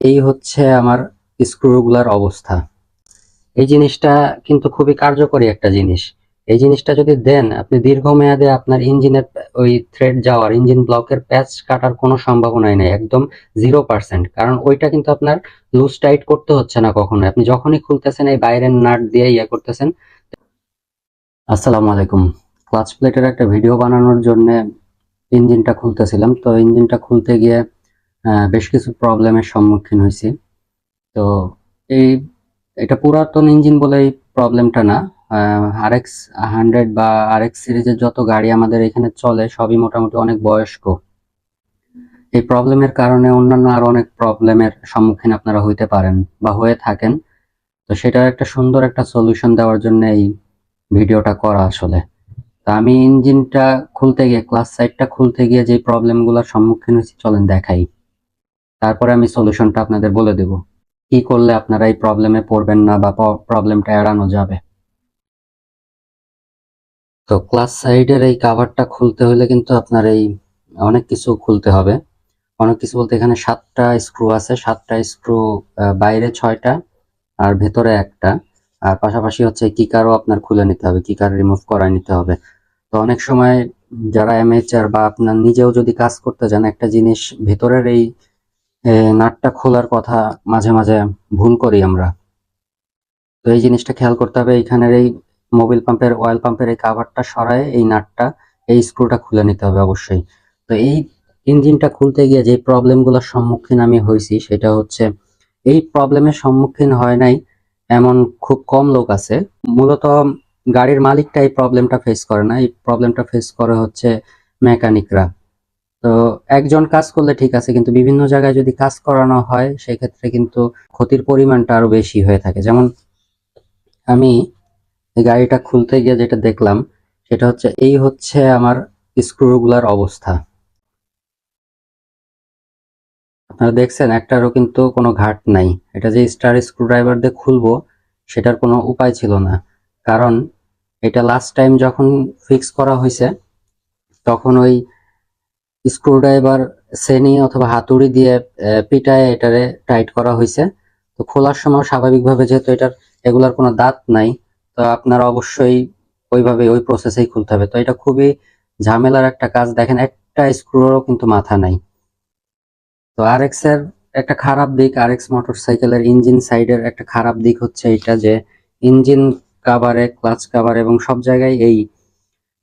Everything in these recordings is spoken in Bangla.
এই হচ্ছে আমার স্ক্রুগুলার অবস্থা। এই জিনিসটা কিন্তু খুবই কার্যকরী একটা জিনিস। এই জিনিসটা যদি দেন, আপনি দীর্ঘমেয়াদে আপনার ইঞ্জিনের ওই থ্রেড যাওয়ার, ইঞ্জিন ব্লকের প্যাচ কাটার কোনো সম্ভাবনাই নেই, একদম 0%। কারণ ওইটা কিন্তু আপনার লুজ টাইট করতে হচ্ছে না কখনো, আপনি যখনই খুলতেছেন এই বাইরের নাট দিয়ে ইয়ে করতেছেন। আসসালামু আলাইকুম। ক্লাচ প্লেটের একটা ভিডিও বানানোর জন্য ইঞ্জিনটা খুলতেছিলাম, তো ইঞ্জিনটা খুলতে গিয়ে বেশ কিছু প্রবলেমের সম্মুখীন হয়েছি। তো এই এটা পুরাতন ইঞ্জিন বলে এই প্রবলেমটা না, RX 100 বা RX সিরিজের যত গাড়ি আমাদের এখানে চলে সবই মোটামুটি অনেক বয়স্ক। এই প্রবলেমের কারণে অন্যান্য আরো অনেক প্রবলেমের সম্মুখীন আপনারা হইতে পারেন বা হয়ে থাকেন। তো সেটার একটা সুন্দর একটা সলিউশন দেওয়ার জন্য এই ভিডিওটা করা আসলে। তা আমি ইঞ্জিনটা খুলতে গিয়ে, ক্লাস সাইডটা খুলতে গিয়ে যে প্রবলেমগুলোর সম্মুখীন হয়েছি চলেন দেখাই, তারপরে আমি সলিউশনটা আপনাদের বলে দেব কি করলে আপনারা এই প্রবলেমে পড়বেন না বা প্রবলেমটা এড়ানো যাবে। তো ক্লাস সাইডের এই কাভারটা খুলতে হলে কিন্তু আপনার এই অনেক কিছু খুলতে হবে। অনেক কিছু বলতে এখানে 7টা স্ক্রু আছে, 7টা স্ক্রু, বাইরে 6টা আর ভেতরে একটা, আর পাশাপাশি হচ্ছে কিকারও আপনার খুলে নিতে হবে, কিকার রিমুভ করায় নিতে হবে। তো অনেক সময় যারা অ্যামেচার বা আপনার নিজেও যদি কাজ করতে যান, একটা জিনিস ভেতরের এই নাটটা খোলার কথা মাঝে মাঝে ভুল করি আমরা। তো এই জিনিসটা খেয়াল করতে হবে, এইখানের এই মোবিল পাম্পের, অয়েল পাম্পের এই কাভারটা সরায় এই নাটটা, এই স্ক্রুটা খুলে নিতে হবে অবশ্যই। তো এই ইঞ্জিনটা খুলতে গিয়ে যে প্রবলেমগুলোর সম্মুখীন আমি হয়েছি সেটা হচ্ছে, এই প্রবলেমের সম্মুখীন হয় নাই এমন খুব কম লোক আছে। মূলত গাড়ির মালিকটা এই প্রবলেমটা ফেস করে না, এই প্রবলেমটা ফেস করে হচ্ছে মেকানিকরা। তো একজন কাজ করলে ঠিক আছে, কিন্তু বিভিন্ন জায়গায় যদি কাজ করানো হয় সেক্ষেত্রে কিন্তু ক্ষতির পরিমাণটা আরো বেশি হয়ে থাকে। যেমন আমি এই গাড়িটা খুলতে গিয়ে যেটা দেখলাম সেটা হচ্ছে, এই হচ্ছে আমার স্ক্রুগুলার অবস্থা। আপনারা দেখছেন একটারও কিন্তু কোনো ঘাট নাই। এটা যে স্টার স্ক্রুড্রাইভার দিয়ে খুলবো সেটার কোনো উপায় ছিল না, কারণ এটা লাস্ট টাইম যখন ফিক্স করা হয়েছে তখন ওই স্ক্রুড্রাইভার শ্রেণী অথবা হাতুড়ি দিয়ে পিটায় এটারে টাইট করা হয়েছে। তো খোলার সময় স্বাভাবিকভাবে যেহেতু এটার এগুলার কোনো দাঁত নাই, তো আপনার অবশ্যই ওইভাবে ওই প্রসেসেই খুলতে হবে। তো এটা খুবই ঝামেলার একটা কাজ। দেখেন একটা স্ক্রুরও কিন্তু মাথা নাই। তো আরএক্স এর একটা খারাপ দিক, আরএক্স মোটরসাইকেলের ইঞ্জিন সাইডের একটা খারাপ দিক হচ্ছে এটা যে ইঞ্জিন কাভারে, ক্লাচ কাভার এবং সব জায়গায় এই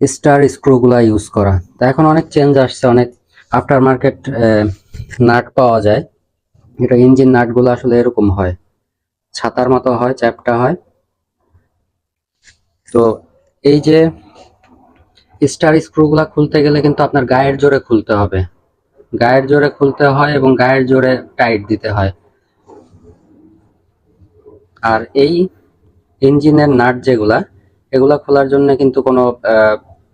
স্টার স্ক্রুগুলা ইউজ করা। তো এখন অনেক চেঞ্জ আসছে, অনেক আফটার মার্কেট নাট পাওয়া যায়। এটা ইঞ্জিন নাটগুলো আসলে এরকম হয়, ছাতার মতো হয়, চ্যাপ্টা হয়। তো এই যে স্টার স্ক্রুগুলা খুলতে গেলে কিন্তু আপনার গায়ের জোরে খুলতে হবে, গায়ের জোরে খুলতে হয় এবং গায়ের জোরে টাইট দিতে হয়। আর এই ইঞ্জিনের নাট যেগুলা, এগুলা খোলার জন্য কিন্তু কোনো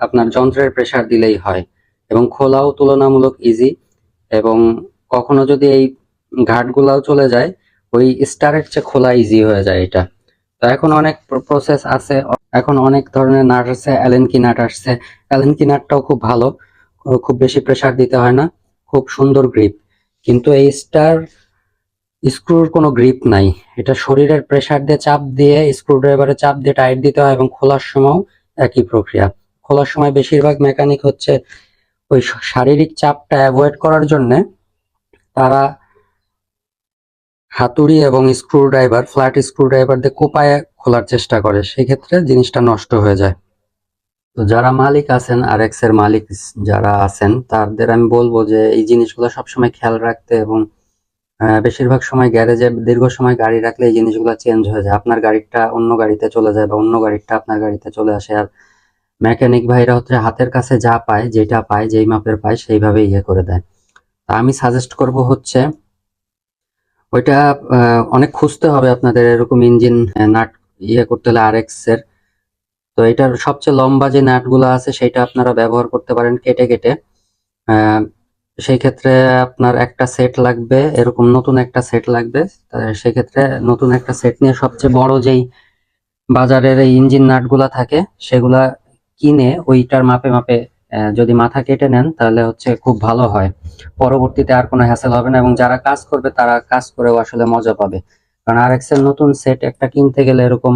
আপনার যন্ত্রের প্রেসার দিলেই হয় এবং খোলাও তুলনামূলক ইজি। এবং কখনো যদি এই ঘাটগুলাও চলে যায়, ওই স্টারের চেয়ে খোলা ইজি হয়ে যায় এটা। তো এখন অনেক প্রসেস আছে, এখন অনেক ধরনের নাট আছে, অ্যালেন কি নাট আসছে। অ্যালেন কি নাটটাও খুব ভালো, খুব বেশি প্রেসার দিতে হয় না, খুব সুন্দর গ্রিপ। কিন্তু এই স্টার স্ক্রুর কোনো গ্রিপ নাই, এটা শরীরের প্রেসার দিয়ে চাপ দিয়ে, স্ক্রুড্রাইভারে চাপ দিয়ে টাইট দিতে হয় এবং খোলার সময় একই প্রক্রিয়া। খোলার সময় বেশিরভাগ মেকানিক হচ্ছে ওই শারীরিক চাপটা অ্যাভয়েড করার জন্য তারা হাতুড়ি এবং স্ক্রুড্রাইভার, ফ্ল্যাট স্ক্রুড্রাইভার দিয়ে কোপায়ে খোলার চেষ্টা করে, সেক্ষেত্রে জিনিসটা নষ্ট হয়ে যায়। তো যারা মালিক আছেন, আরএক্স এর মালিক যারা আছেন, তাদের আমি বলবো যে এই জিনিসগুলো সবসময় খেয়াল রাখতে। এবং বেশিরভাগ সময় গ্যারেজে দীর্ঘ সময় গাড়ি রাখলে এই জিনিসগুলো চেঞ্জ হয়ে যায়, আপনার গাড়িটা অন্য গাড়িতে চলে যায় বা অন্য গাড়িটা আপনার গাড়িতে চলে আসে। আর মেকানিক ভাইরা হচ্ছে হাতের কাছে যা পায়, যেটা পায়, যেই মাপের পায় সেইভাবে ইয়ে করে দেয়। তা আমি সাজেস্ট করব হচ্ছে ওইটা অনেক খুঁজতে হবে আপনাদের, এরকম ইঞ্জিন নাট ইয়ে করতে হলে আরএক্স এর। তো এটার সবচেয়ে লম্বা যে নাটগুলো আছে সেটা আপনারা ব্যবহার করতে পারেন কেটে কেটে। সেই ক্ষেত্রে আপনার একটা সেট লাগবে, এরকম নতুন একটা সেট লাগবে। সেক্ষেত্রে নতুন একটা সেট নিয়ে সবচেয়ে বড় যেই বাজারের এই ইঞ্জিন নাটগুলা থাকে সেগুলা কিনে ওইটার মাপে মাপে যদি মাথা কেটে নেন তাহলে হচ্ছে খুব ভালো হয়, পরবর্তীতে আর কোনো হ্যাসেল হবে না এবং যারা কাজ করবে তারা কাজ করেও আসলে মজা পাবে। কারণ RX এর নতুন সেট একটা কিনতে গেলে এরকম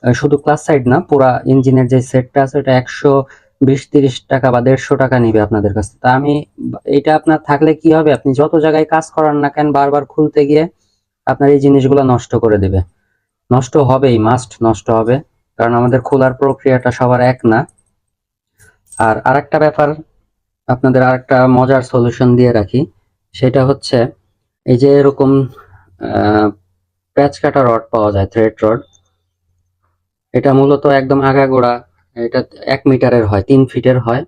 শুধু ক্লাস সাইড না, পুরা ইঞ্জিনের যে সেটটা আছে ওটা 120-30 টাকা বা 150 টাকা নিবে আপনাদের কাছে। তা আমি এটা আপনার থাকলে কি হবে, আপনি যত জায়গায় কাজ করান না কেন বারবার খুলতে গিয়ে আপনার এই জিনিসগুলো নষ্ট করে দিবে। নষ্ট হবেই, মাস্ট নষ্ট হবে, কারণ আমাদের খোলার প্রক্রিয়াটা সবার এক না। আর আরেকটা ব্যাপার, আপনাদের আরেকটা মজার সলিউশন দিয়ে রাখি, সেটা হচ্ছে এই যে এরকম প্যাচ কাটা রড পাওয়া যায়, থ্রেড রড। এটা মূলত একদম আগাগোড়া, এটা 1 মিটারের হয়, 3 ফিটের হয়।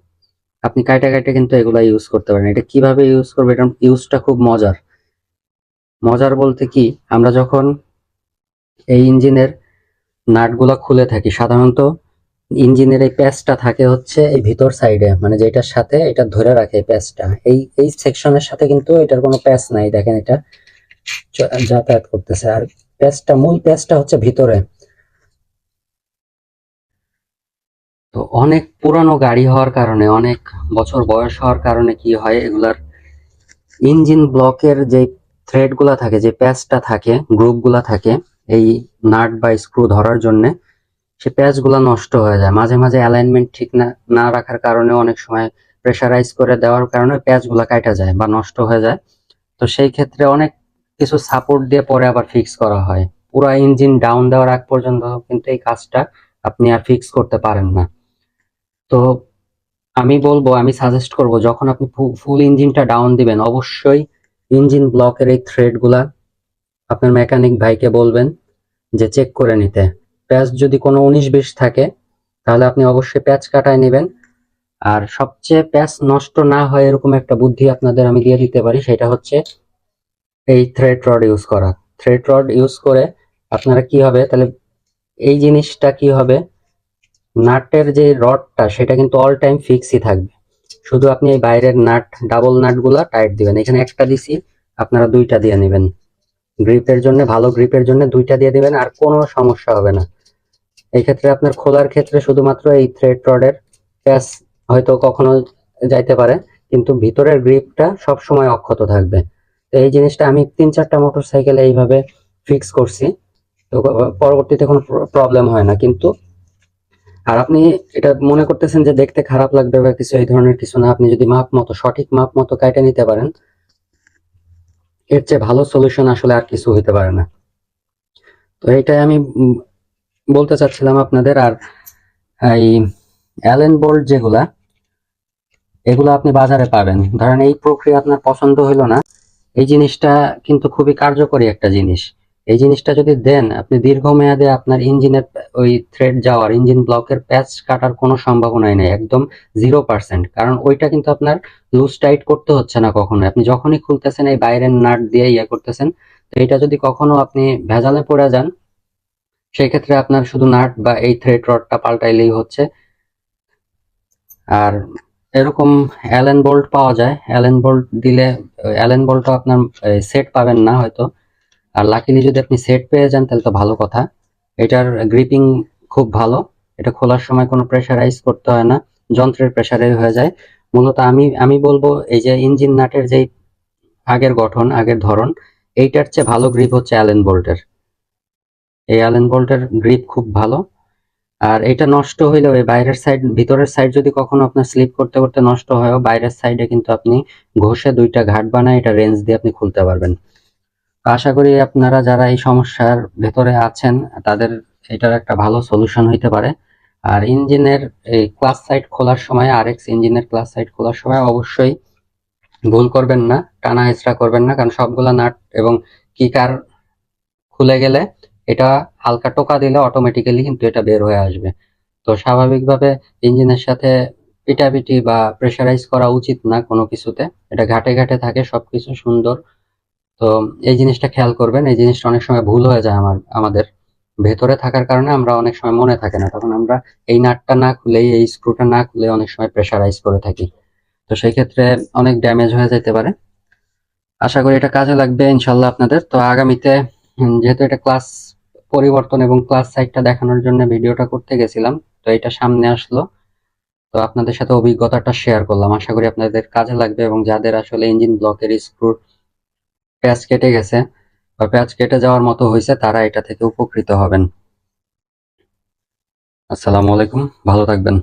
আপনি কাইটা কাইটা কিন্তু এগুলা ইউজ করতে পারেন। এটা কিভাবে ইউজ করবে, এটা ইউজটা খুব মজার। মজার বলতে কি, আমরা যখন এই ইঞ্জিনের নাটগুলা খুলে থাকি, সাধারণত ইঞ্জিনের এই প্যাচটা থাকে হচ্ছে এই ভিতর সাইডে, মানে যেটার সাথে এটা ধরে রাখে প্যাচটা, এই সেকশনের সাথে কিন্তু এটার কোনো প্যাচ নাই। দেখেন এটা যাতায়াত করতেছে, আর প্যাচটা, মূল প্যাচটা হচ্ছে ভিতরে। তো অনেক পুরানো গাড়ি হওয়ার কারণে, অনেক বছর বয়স হওয়ার কারণে কি হয়, এগুলার ইঞ্জিন ব্লকের যে থ্রেড গুলা থাকে, যে প্যাচটা থাকে, গ্রুপ গুলা থাকে এই নাট বা স্ক্রু ধরার জন্য, সে প্যাচ গুলা নষ্ট হয়ে যায়। মাঝে মাঝে অ্যালাইনমেন্ট ঠিক না রাখার কারণে, অনেক সময় প্রেসারাইজ করে দেওয়ার কারণে প্যাচ গুলা কাটা যায় বা নষ্ট হয়ে যায়। তো সেই ক্ষেত্রে অনেক কিছু সাপোর্ট দিয়ে পরে আবার ফিক্স করা হয়। পুরো ইঞ্জিন ডাউন দেওয়ার আগ পর্যন্ত কিন্তু এই কাজটা আপনি আর ফিক্স করতে পারেন না। তো আমি সাজেস্ট করব, যখন আপনি ফুল ইঞ্জিনটা ডাউন দিবেন, অবশ্যই ইঞ্জিন ব্লকের এই থ্রেড গুলা আপনার মেকানিক ভাইকে বলবেন যে চেক করে নিতে। প্যাচ যদি কোনো 19-20 থাকে তাহলে আপনি অবশ্যই প্যাচ কাটায় নেবেন। আর সবচেয়ে প্যাচ নষ্ট না হয় এরকম একটা বুদ্ধি আপনাদের আমি দিয়ে দিতে পারি, সেটা হচ্ছে এই থ্রেড রড ইউজ করা। থ্রেড রড ইউজ করে আপনারা কি হবে, তাহলে এই জিনিসটা কি হবে, নাটের যে রডটা সেটা কিন্তু অল টাইম ফিক্সই থাকবে। শুধু আপনি এই বাইরের নাট, ডাবল নাট গুলা টাইট দিবেন। এখানে একটা দিছি, আপনারা 2টা দিয়ে নেবেন। গ্রিপের জন্য, ভালো গ্রিপের জন্য 2টা দিয়ে দিবেন, আর কোনো সমস্যা হবে না। এই ক্ষেত্রে আপনার খোলার ক্ষেত্রে শুধুমাত্র এই থ্রেড রডের প্যাচ হয়তো কখনো যাইতে পারে, কিন্তু ভিতরের গ্রিপটা সব সময় অক্ষত থাকবে। তো এই জিনিসটা আমি 3-4টা মোটরসাইকেলে এইভাবে ফিক্স করছি, তো পরবর্তীতে কোনো প্রবলেম হয় না। কিন্তু আর আপনি এটা মনে করতেছেন যে দেখতে খারাপ লাগবে বা কিছু, এই ধরনের কিছু না। আপনি যদি সঠিক মাপ মতো কাইটা নিতে পারেন, এর চেয়ে ভালো সলিউশন আসলে আর কিছু হইতে পারে না। তো এইটাই আমি বলতে চাচ্ছিলাম আপনাদের। আর এই অ্যালেন বোল্ট যেগুলা, এগুলো আপনি বাজারে পাবেন। ধরেন এই প্রক্রিয়া আপনার পছন্দ হইলো না, এই জিনিসটা কিন্তু খুবই কার্যকরী একটা জিনিস। এই জিনিসটা যদি দেন, আপনি দীর্ঘমেয়াদে আপনার ইঞ্জিনের ওই থ্রেড যাওয়ার, ইঞ্জিন ব্লকের প্যাচ কাটার কোনো সম্ভাবনাই নেই, একদম 0%। কারণ ওইটা কিন্তু আপনার লুজ টাইট করতে হচ্ছে না কখনো। আপনি যখনই খুলতেছেন এই বাইরের নাট দিয়ে করতেছেন। তো এটা যদি কখনো আপনি ভেজালে পড়ে যান, সেই ক্ষেত্রে আপনার শুধু নাট বা এই থ্রেড রডটা পাল্টাইলেই হচ্ছে। আর এরকম অ্যালেন বোল্ট পাওয়া যায়, অ্যালেন বোল্ট দিলে, অ্যালেন বোল্টও আপনার সেট পাবেন না হয়তো। আর লাকিলি যদি আপনি সেট পেয়ে যান তাহলে তো ভালো কথা। এটার গ্রিপিং খুব ভালো, এটা খোলার সময় কোনো প্রেসারাইজ করতে হয় না, যন্ত্রের প্রেসারে হয়ে যায়। মূলত আমি বলবো এই যে ইঞ্জিন নাটের যেই আগের গঠন, আগের ধরন, এইটার চেয়ে ভালো গ্রিপ হচ্ছে অ্যালেন বোল্টের। এই অ্যালেন বোল্টের গ্রিপ খুব ভালো। আর এটা নষ্ট হইলেও এই বাইরের সাইড, ভিতরের সাইড যদি কখনো আপনার স্লিপ করতে করতে নষ্ট হয়ও, বাইরের সাইডে কিন্তু আপনি ঘষে 2টা ঘাট বানায় এটা রেঞ্জ দিয়ে আপনি খুলতে পারবেন। আশা করি আপনারা যারা এই সমস্যার ভেতরে আছেন তাদের এটার একটা ভালো সলিউশন হইতে পারে। আর ইঞ্জিনের এই ক্লাস সাইড খোলার সময়, RX ইঞ্জিনের ক্লাস সাইড খোলার সময় অবশ্যই ভুল করবেন না, টানা হেঁচড়া করবেন না, কারণ সবগুলা নাট এবং কিকার খুলে গেলে এটা হালকা টোকা দিলে অটোমেটিক্যালি কিন্তু এটা বের হয়ে আসবে। তো স্বাভাবিকভাবে ইঞ্জিনের সাথে পিটাপিটি বা প্রেসারাইজ করা উচিত না কোনো কিছুতে। এটা ঘাটে ঘাটে থাকে সবকিছু সুন্দর। তো এই জিনিসটা খেয়াল করবেন। এই জিনিসটা অনেক সময় ভুল হয়ে যায় আমাদের ভেতরে থাকার কারণে, আমরা অনেক সময় মনে থাকে না, তখন আমরা এই নাটটা না খুলে, এই স্ক্রুটা না খুলে অনেক সময় প্রেসারাইজ করে থাকি। তো সেই ক্ষেত্রে অনেক ড্যামেজ হয়ে যেতে পারে। আশা করি এটা কাজে লাগবে ইনশাল্লাহ আপনাদের। তো আগামীতে যেহেতু এটা ক্লাস পরিবর্তন এবং ক্লাস সাইডটা দেখানোর জন্য ভিডিওটা করতে গেছিলাম, তো এটা সামনে আসলো। তো আপনাদের সাথে অভিজ্ঞতাটা শেয়ার করলাম, আশা করি আপনাদের কাজে লাগবে এবং যাদের আসলে ইঞ্জিন ব্লকের স্ক্রুর প্যাচ কেটে গেছে বা প্যাচ কেটে যাওয়ার মতো হয়েছে তারা এটা থেকে উপকৃত হবেন। আসসালামু আলাইকুম, ভালো থাকবেন।